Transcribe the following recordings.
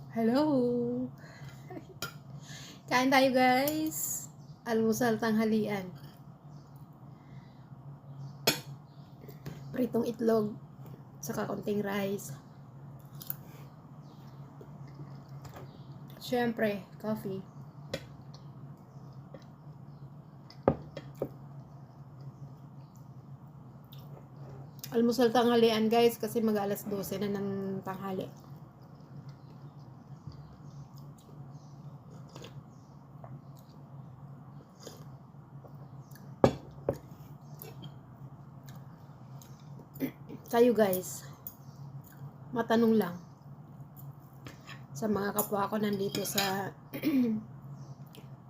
Hello! Kain tayo guys. Almusal tanghalian. Pritong itlog. Saka konting rice. Siyempre, coffee. Almusal tanghalian guys kasi mag-alas 12 na ng tanghali. Kayo guys, matanong lang sa mga kapwa ko nandito sa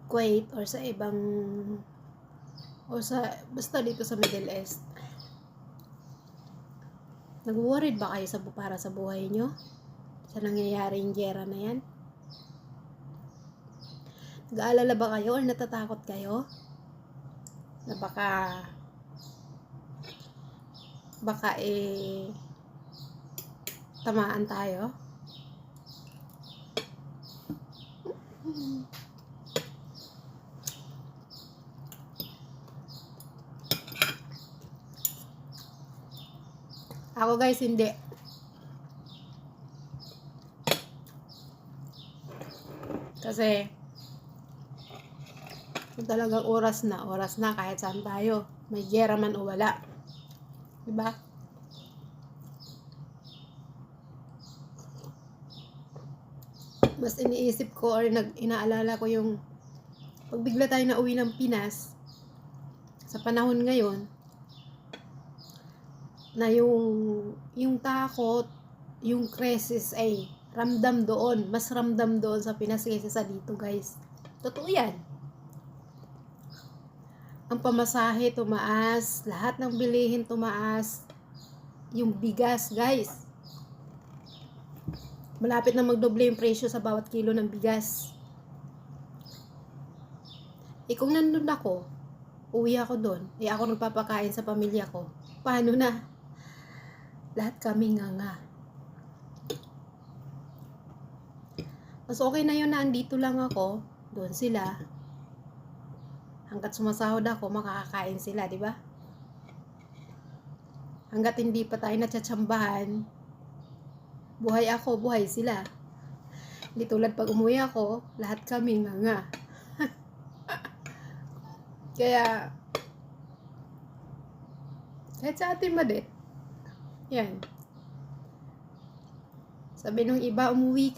Kuwait or sa ibang o sa basta dito sa Middle East. Nag-worried ba kayo para sa buhay nyo? Sa nangyayaring giyera na yan? Nag-aalala ba kayo or natatakot kayo? Na baka tamaan tayo? Ako guys, hindi. Kasi kung talagang oras na kahit saan tayo. May giyera man o wala. Diba? Mas iniisip ko or inaalala ko yung pag bigla tayo na uwi ng Pinas sa panahon ngayon na yung takot, yung crisis ay ramdam doon, mas ramdam doon sa Pinas kaysa sa dito guys. Totoo yan. Ang pamasahe tumaas, lahat ng bilihin tumaas, yung bigas guys. Malapit na magdoble yung presyo sa bawat kilo ng bigas. Kung nandun ako, uwi ako doon, ako nagpapakain sa pamilya ko, paano na? Lahat kami nga. Mas okay na yun na andito lang ako, doon sila. Hanggat sumasahod ako, makakakain sila, di ba? Hanggat hindi pa tayo natsatsambahan, buhay ako, buhay sila. Hindi tulad pag umuwi ako, lahat kami nga. Kaya, kahit sa atin madet, yan. Sabi nung iba, umuwi ka